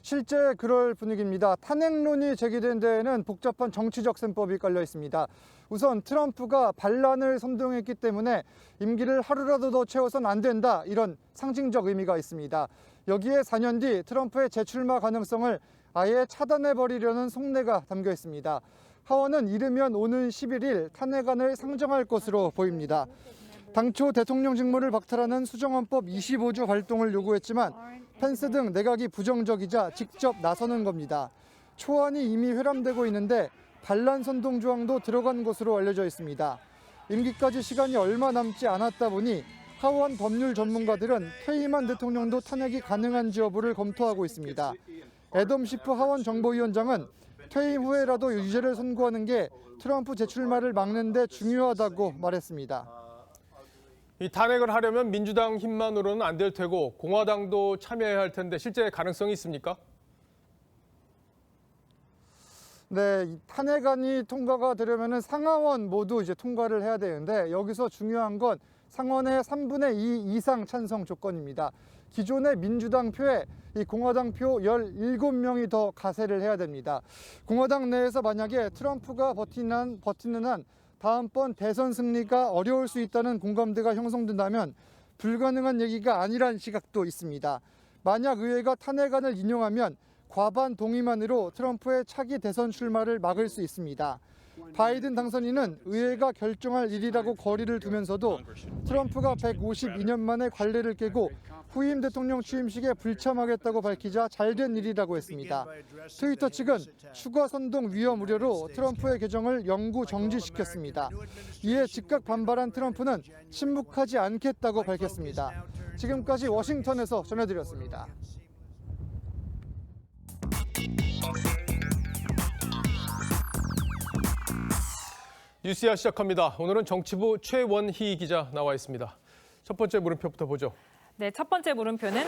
실제 그럴 분위기입니다. 탄핵론이 제기된 데에는 복잡한 정치적 셈법이 깔려 있습니다. 우선 트럼프가 반란을 선동했기 때문에 임기를 하루라도 더 채워선 안 된다, 이런 상징적 의미가 있습니다. 여기에 4년 뒤 트럼프의 재출마 가능성을 아예 차단해버리려는 속내가 담겨 있습니다. 하원은 이르면 오는 11일 탄핵안을 상정할 것으로 보입니다. 당초 대통령 직무를 박탈하는 수정헌법 25조 발동을 요구했지만 펜스 등 내각이 부정적이자 직접 나서는 겁니다. 초안이 이미 회람되고 있는데 반란 선동 조항도 들어간 것으로 알려져 있습니다. 임기까지 시간이 얼마 남지 않았다 보니 하원 법률 전문가들은 퇴임한 대통령도 탄핵이 가능한지 여부를 검토하고 있습니다. 애덤 시프 하원 정보위원장은 퇴임 후에라도 유죄를 선고하는 게 트럼프 재출마를 막는 데 중요하다고 말했습니다. 이 탄핵을 하려면 민주당 힘만으로는 안 될 테고 공화당도 참여해야 할 텐데 실제 가능성이 있습니까? 네, 이 탄핵안이 통과가 되려면 상하원 모두 이제 통과를 해야 되는데 여기서 중요한 건 상원의 3분의 2 이상 찬성 조건입니다. 기존의 민주당 표에 이 공화당 표 17명이 더 가세를 해야 됩니다. 공화당 내에서 만약에 트럼프가 버티는 한 다음번 대선 승리가 어려울 수 있다는 공감대가 형성된다면 불가능한 얘기가 아니란 시각도 있습니다. 만약 의회가 탄핵안을 인용하면 과반 동의만으로 트럼프의 차기 대선 출마를 막을 수 있습니다. 바이든 당선인은 의회가 결정할 일이라고 거리를 두면서도 트럼프가 152년 만에 관례를 깨고 후임 대통령 취임식에 불참하겠다고 밝히자 잘된 일이라고 했습니다. 트위터 측은 추가 선동 위험 우려로 트럼프의 계정을 영구 정지시켰습니다. 이에 즉각 반발한 트럼프는 침묵하지 않겠다고 밝혔습니다. 지금까지 워싱턴에서 전해드렸습니다. 뉴스야 시작합니다. 오늘은 정치부 최원희 기자 나와 있습니다. 첫 번째 물음표부터 보죠. 네, 첫 번째 물음표는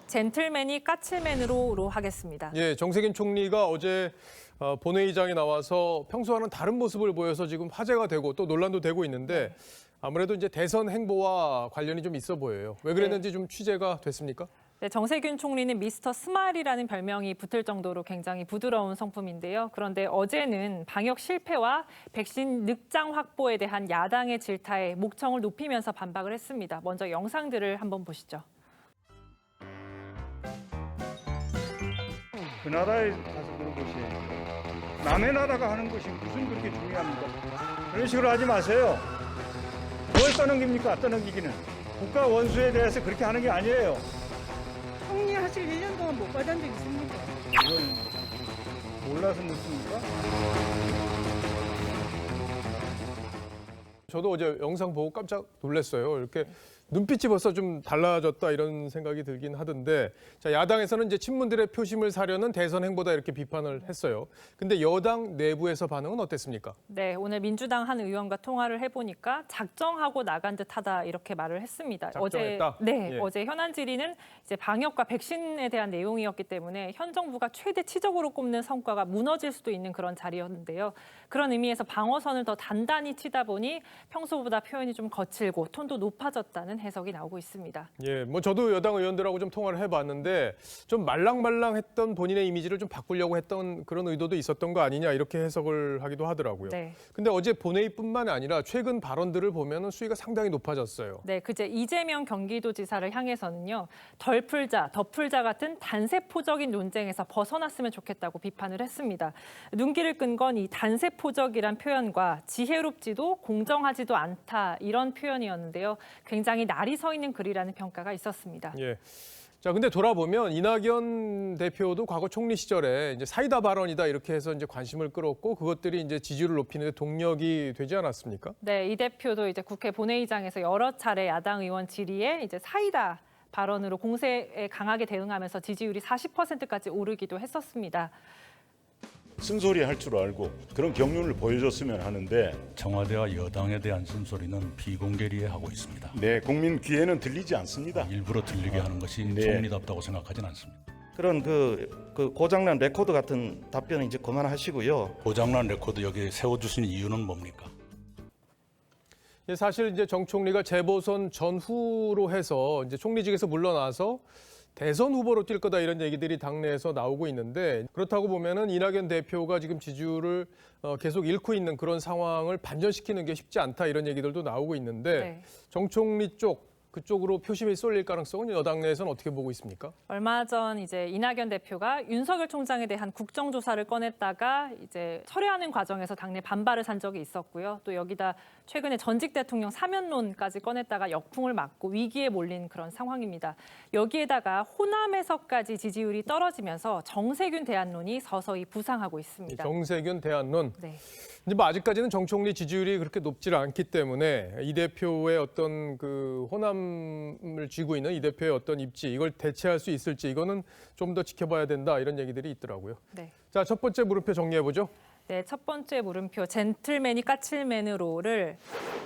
젠틀맨이 까칠맨으로 하겠습니다. 예, 정세균 총리가 어제 본회의장에 나와서 평소와는 다른 모습을 보여서 지금 화제가 되고 또 논란도 되고 있는데 아무래도 이제 대선 행보와 관련이 좀 있어 보여요. 왜 그랬는지 좀 취재가 됐습니까? 네, 정세균 총리는 미스터 스마일이라는 별명이 붙을 정도로 굉장히 부드러운 성품인데요. 그런데 어제는 방역 실패와 백신 늑장 확보에 대한 야당의 질타에 목청을 높이면서 반박을 했습니다. 먼저 영상들을 한번 보시죠. 그 나라에 가서 물어보세요. 남의 나라가 하는 것이 무슨 그렇게 중요합니까? 그런 식으로 하지 마세요. 뭘 떠넘깁니까? 떠넘기기는. 국가 원수에 대해서 그렇게 하는 게 아니에요. 총리 하실 1년 동안 못 받은 적 있습니까? 이건 몰라서 묻습니까? 저도 어제 영상 보고 깜짝 놀랐어요. 이렇게 눈빛이 벌써 좀 달라졌다 이런 생각이 들긴 하던데, 자, 야당에서는 이제 친문들의 표심을 사려는 대선 행보다 이렇게 비판을 했어요. 근데 여당 내부에서 반응은 어땠습니까? 네, 오늘 민주당 한 의원과 통화를 해보니까 작정하고 나간 듯하다 이렇게 말을 했습니다. 작정했다? 어제 현안 질의는 이제 방역과 백신에 대한 내용이었기 때문에 현 정부가 최대 치적으로 꼽는 성과가 무너질 수도 있는 그런 자리였는데요. 그런 의미에서 방어선을 더 단단히 치다 보니 평소보다 표현이 좀 거칠고 톤도 높아졌다는 해석이 나오고 있습니다. 예, 뭐 저도 여당 의원들하고 좀 통화를 해봤는데 좀 말랑말랑했던 본인의 이미지를 좀 바꾸려고 했던 그런 의도도 있었던 거 아니냐 이렇게 해석을 하기도 하더라고요. 네. 근데 어제 본회의뿐만 아니라 최근 발언들을 보면은 수위가 상당히 높아졌어요. 네, 그제 이재명 경기도지사를 향해서는요, 덜 풀자, 더 풀자 같은 단세포적인 논쟁에서 벗어났으면 좋겠다고 비판을 했습니다. 눈길을 끈 건 이 단세포적이란 표현과 지혜롭지도 공정하지도 않다 이런 표현이었는데요. 굉장히 날이 서 있는 글이라는 평가가 있었습니다. 예. 자, 근데 돌아보면 이낙연 대표도 과거 총리 시절에 이제 사이다 발언이다 이렇게 해서 이제 관심을 끌었고 그것들이 이제 지지율을 높이는 데 동력이 되지 않았습니까? 네, 이 대표도 이제 국회 본회의장에서 여러 차례 야당 의원 질의에 이제 사이다 발언으로 공세에 강하게 대응하면서 지지율이 40%까지 오르기도 했었습니다. 쓴소리 할 줄 알고 그런 경륜을 보여줬으면 하는데 청와대와 여당에 대한 쓴소리는 비공개리에 하고 있습니다. 네, 국민 귀에는 들리지 않습니다. 일부러 들리게 하는 것이 네. 총리답다고 생각하진 않습니다. 그런 그 고장난 레코드 같은 답변은 이제 그만하시고요. 고장난 레코드 여기 세워주신 이유는 뭡니까? 사실 이제 정 총리가 재보선 전후로 해서 이제 총리직에서 물러나서 대선 후보로 뛸 거다 이런 얘기들이 당내에서 나오고 있는데, 그렇다고 보면은 이낙연 대표가 지금 지지율을 계속 잃고 있는 그런 상황을 반전시키는 게 쉽지 않다 이런 얘기들도 나오고 있는데 정 총리 그쪽으로 표심이 쏠릴 가능성은 여당 내에서는 어떻게 보고 있습니까? 얼마 전 이제 이낙연 대표가 윤석열 총장에 대한 국정조사를 꺼냈다가 이제 철회하는 과정에서 당내 반발을 산 적이 있었고요. 또 여기다 최근에 전직 대통령 사면론까지 꺼냈다가 역풍을 맞고 위기에 몰린 그런 상황입니다. 여기에다가 호남에서까지 지지율이 떨어지면서 정세균 대안론이 서서히 부상하고 있습니다. 정세균 대안론. 네. 근데 뭐 아직까지는 정 총리 지지율이 그렇게 높지 않기 때문에 이 대표의 어떤 그 호남을 쥐고 있는 이 대표의 어떤 입지, 이걸 대체할 수 있을지 이거는 좀 더 지켜봐야 된다 이런 얘기들이 있더라고요. 네. 자, 첫 번째 물음표 정리해 보죠. 네, 첫 번째 물음표 젠틀맨이 까칠맨으로를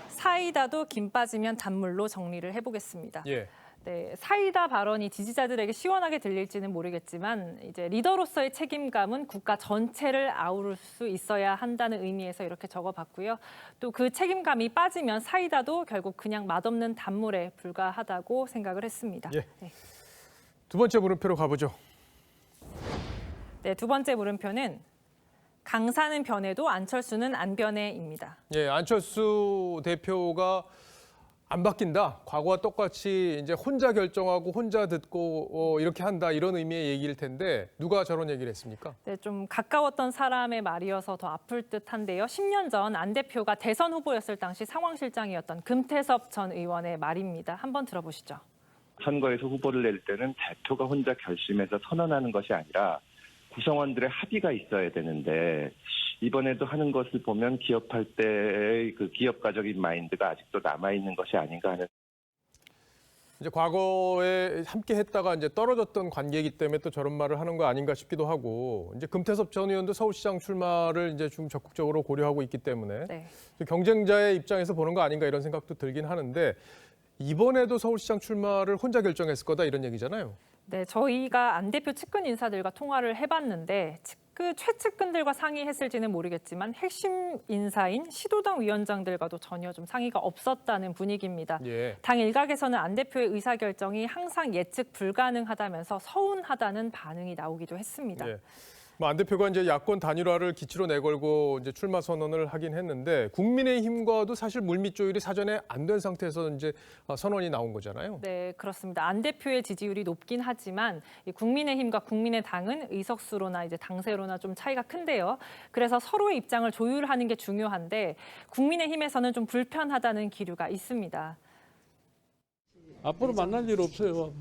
사이다도 김 빠지면 단물로 정리를 해보겠습니다. 예. 네, 사이다 발언이 지지자들에게 시원하게 들릴지는 모르겠지만 이제 리더로서의 책임감은 국가 전체를 아우를 수 있어야 한다는 의미에서 이렇게 적어봤고요. 또 그 책임감이 빠지면 사이다도 결국 그냥 맛없는 단물에 불과하다고 생각을 했습니다. 예. 네. 두 번째 물음표로 가보죠. 네, 두 번째 물음표는 강사는 변해도 안철수는 안 변해입니다. 예, 안철수 대표가 안 바뀐다. 과거와 똑같이 이제 혼자 결정하고 혼자 듣고 이렇게 한다 이런 의미의 얘기일 텐데 누가 저런 얘기를 했습니까? 네, 좀 가까웠던 사람의 말이어서 더 아플 듯한데요. 10년 전 안 대표가 대선 후보였을 당시 상황실장이었던 금태섭 전 의원의 말입니다. 한번 들어보시죠. 선거에서 후보를 낼 때는 대표가 혼자 결심해서 선언하는 것이 아니라 구성원들의 합의가 있어야 되는데 이번에도 하는 것을 보면 기업할 때의 그 기업가적인 마인드가 아직도 남아있는 것이 아닌가 하는. 이제 과거에 함께 했다가 이제 떨어졌던 관계이기 때문에 또 저런 말을 하는 거 아닌가 싶기도 하고 이제 금태섭 전 의원도 서울시장 출마를 이제 좀 적극적으로 고려하고 있기 때문에 네. 경쟁자의 입장에서 보는 거 아닌가 이런 생각도 들긴 하는데 이번에도 서울시장 출마를 혼자 결정했을 거다 이런 얘기잖아요. 네, 저희가 안 대표 측근 인사들과 통화를 해봤는데 최측근들과 상의했을지는 모르겠지만 핵심 인사인 시도당 위원장들과도 전혀 좀 상의가 없었다는 분위기입니다. 예. 당 일각에서는 안 대표의 의사결정이 항상 예측 불가능하다면서 서운하다는 반응이 나오기도 했습니다. 예. 안 대표가 이제 야권 단일화를 기치로 내걸고 이제 출마 선언을 하긴 했는데 국민의힘과도 사실 물밑 조율이 사전에 안 된 상태에서 이제 선언이 나온 거잖아요. 네, 그렇습니다. 안 대표의 지지율이 높긴 하지만 이 국민의힘과 국민의당은 의석수로나 이제 당세로나 좀 차이가 큰데요. 그래서 서로의 입장을 조율하는 게 중요한데 국민의힘에서는 좀 불편하다는 기류가 있습니다. 앞으로 만날 일 없어요.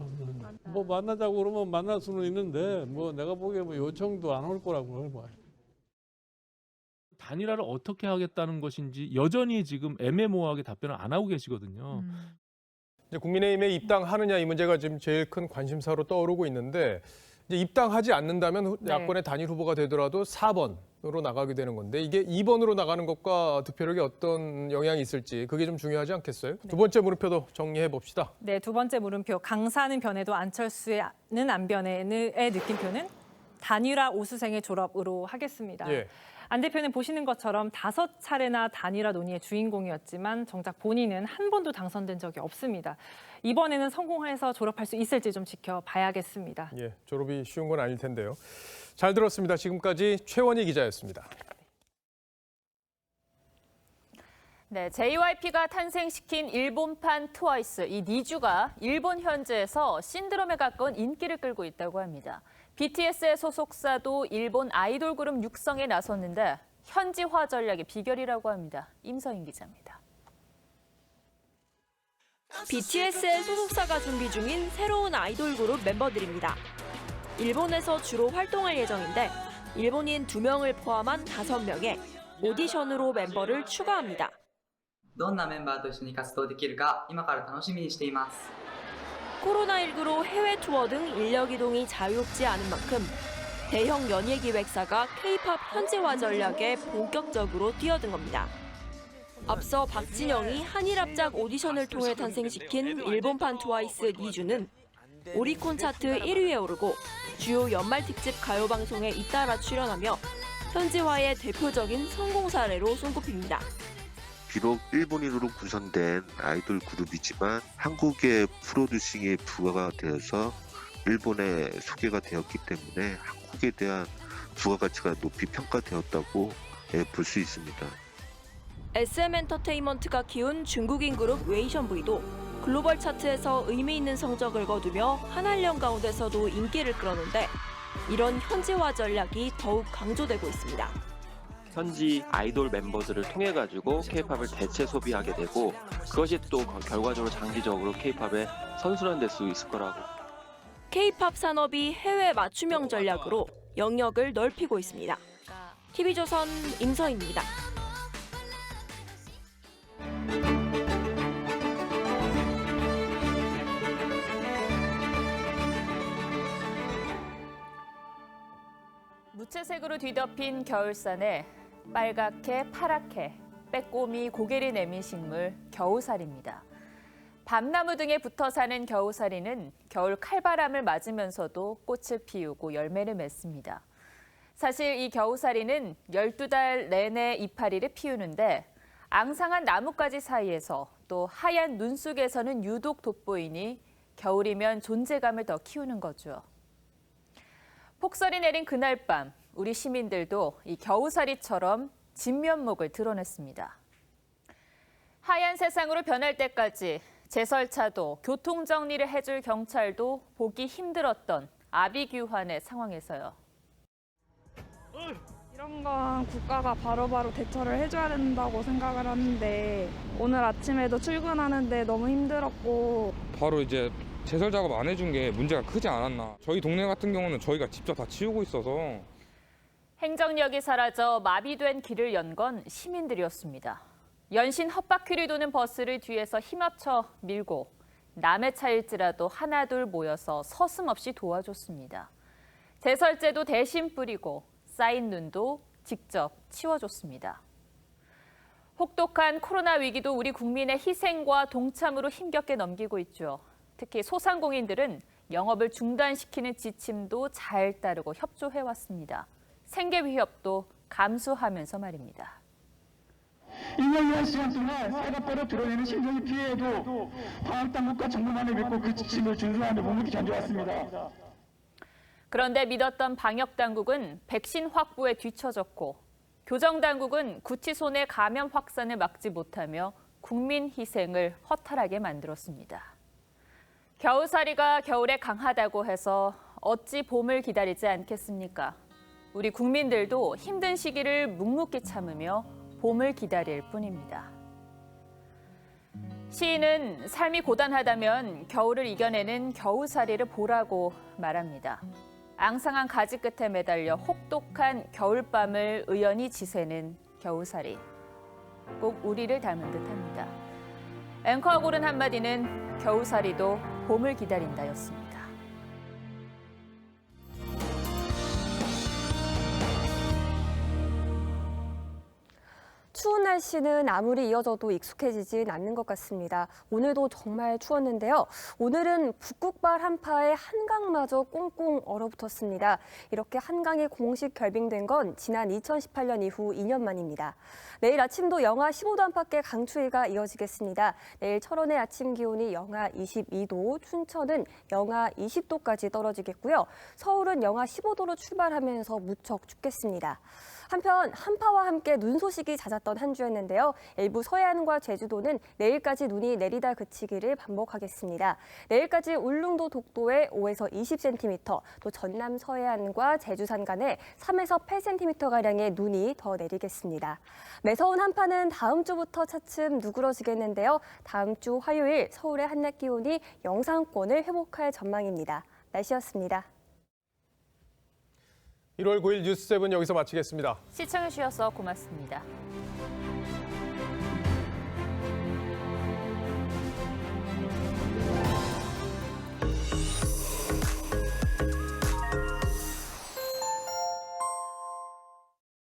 뭐 만나자고 그러면 만날 수는 있는데 뭐 내가 보기에 뭐 요청도 안 올 거라고. 단일화를 어떻게 하겠다는 것인지 여전히 지금 애매모호하게 답변을 안 하고 계시거든요. 이제 국민의힘에 입당하느냐 이 문제가 지금 제일 큰 관심사로 떠오르고 있는데 이제 입당하지 않는다면 야권의 단일 후보가 되더라도 4번으로 나가게 되는 건데 이게 2번으로 나가는 것과 득표력에 어떤 영향이 있을지 그게 좀 중요하지 않겠어요? 두 번째 물음표도 정리해 봅시다. 네, 두 번째 물음표 강사는 변해도 안철수는 안 변해의 느낌표는 단일화 우수생의 졸업으로 하겠습니다. 예. 안 대표는 보시는 것처럼 5차례나 단일화 논의의 주인공이었지만 정작 본인은 한 번도 당선된 적이 없습니다. 이번에는 성공해서 졸업할 수 있을지 좀 지켜봐야겠습니다. 예, 졸업이 쉬운 건 아닐 텐데요. 잘 들었습니다. 지금까지 최원희 기자였습니다. 네, JYP가 탄생시킨 일본판 트와이스, 이 니주가 일본 현지에서 신드롬에 가까운 인기를 끌고 있다고 합니다. BTS의 소속사도 일본 아이돌 그룹 육성에 나섰는데 현지화 전략의 비결이라고 합니다. 임서인 기자입니다. BTS의 소속사가 준비 중인 새로운 아이돌 그룹 멤버들입니다. 일본에서 주로 활동할 예정인데 일본인 2명을 포함한 5명의 오디션으로 멤버를 추가합니다. どんなメンバーと一緒に活動できるか今から楽しみにしています。 코로나19로 해외 투어 등 인력 이동이 자유롭지 않은 만큼 대형 연예기획사가 K-팝 현지화 전략에 본격적으로 뛰어든 겁니다. 앞서 박진영이 한일합작 오디션을 통해 탄생시킨 일본판 트와이스 니주는 오리콘 차트 1위에 오르고 주요 연말 특집 가요 방송에 잇따라 출연하며 현지화의 대표적인 성공 사례로 손꼽힙니다. 비록 일본인으로 구성된 아이돌 그룹이지만 한국의 프로듀싱에 부과되어서 일본에 소개가 되었기 때문에 한국에 대한 부가가치가 높이 평가되었다고 볼 수 있습니다. SM엔터테인먼트가 키운 중국인 그룹 웨이션브이도 글로벌 차트에서 의미 있는 성적을 거두며 한한령 가운데서도 인기를 끌었는데 이런 현지화 전략이 더욱 강조되고 있습니다. 현지 아이돌 멤버들을 통해 가지고 K-팝을 대체 소비하게 되고 그것이 또 결과적으로 장기적으로 K-팝에 선순환될 수 있을 거라고. K-팝 산업이 해외 맞춤형 전략으로 영역을 넓히고 있습니다. TV조선 임서희입니다. 무채색으로 뒤덮인 겨울산에 빨갛게 파랗게 빼꼼히 고개를 내민 식물 겨우살이입니다. 밤나무 등에 붙어 사는 겨우살이는 겨울 칼바람을 맞으면서도 꽃을 피우고 열매를 맺습니다. 사실 이 겨우살이는 12달 내내 이파리를 피우는데 앙상한 나뭇가지 사이에서 또 하얀 눈 속에서는 유독 돋보이니 겨울이면 존재감을 더 키우는 거죠. 폭설이 내린 그날 밤, 우리 시민들도 이 겨우살이처럼 진면목을 드러냈습니다. 하얀 세상으로 변할 때까지 제설차도 교통정리를 해줄 경찰도 보기 힘들었던 아비규환의 상황에서요. 이런 건 국가가 바로바로 대처를 해줘야 된다고 생각을 하는데 오늘 아침에도 출근하는데 너무 힘들었고 바로 이제 제설 작업 안 해준 게 문제가 크지 않았나. 저희 동네 같은 경우는 저희가 직접 다 치우고 있어서. 행정력이 사라져 마비된 길을 연 건 시민들이었습니다. 연신 헛바퀴를 도는 버스를 뒤에서 힘합쳐 밀고 남의 차일지라도 하나둘 모여서 서슴없이 도와줬습니다. 제설제도 대신 뿌리고 쌓인 눈도 직접 치워줬습니다. 혹독한 코로나 위기도 우리 국민의 희생과 동참으로 힘겹게 넘기고 있죠. 특히 소상공인들은 영업을 중단시키는 지침도 잘 따르고 협조해왔습니다. 생계 위협도 감수하면서 말입니다. 1년이란 시간 동안 쌀가빠로 드러내는 심정의 피해에도 방역당국과 정부만을 믿고 그 지침을 준수하며 묵묵히 견뎌왔습니다. 그런데 믿었던 방역당국은 백신 확보에 뒤처졌고 교정당국은 구치소 내 감염 확산을 막지 못하며 국민 희생을 허탈하게 만들었습니다. 겨우살이가 겨울에 강하다고 해서 어찌 봄을 기다리지 않겠습니까? 우리 국민들도 힘든 시기를 묵묵히 참으며 봄을 기다릴 뿐입니다. 시인은 삶이 고단하다면 겨울을 이겨내는 겨우살이를 보라고 말합니다. 앙상한 가지 끝에 매달려 혹독한 겨울밤을 의연히 지새는 겨우살이. 꼭 우리를 닮은 듯합니다. 앵커가 고른 한마디는 겨우살이도 봄을 기다린다였습니다. 추운 날씨는 아무리 이어져도 익숙해지진 않는 것 같습니다. 오늘도 정말 추웠는데요. 오늘은 북극발 한파에 한강마저 꽁꽁 얼어붙었습니다. 이렇게 한강이 공식 결빙된 건 지난 2018년 이후 2년 만입니다. 내일 아침도 영하 15도 안팎의 강추위가 이어지겠습니다. 내일 철원의 아침 기온이 영하 22도, 춘천은 영하 20도까지 떨어지겠고요. 서울은 영하 15도로 출발하면서 무척 춥겠습니다. 한편 한파와 함께 눈 소식이 잦았던 한 주였는데요. 일부 서해안과 제주도는 내일까지 눈이 내리다 그치기를 반복하겠습니다. 내일까지 울릉도 독도에 5에서 20cm, 또 전남 서해안과 제주 산간에 3에서 8cm가량의 눈이 더 내리겠습니다. 매서운 한파는 다음 주부터 차츰 누그러지겠는데요. 다음 주 화요일 서울의 한낮 기온이 영상권을 회복할 전망입니다. 날씨였습니다. 1월 9일 뉴스7 여기서 마치겠습니다. 시청해주셔서 고맙습니다.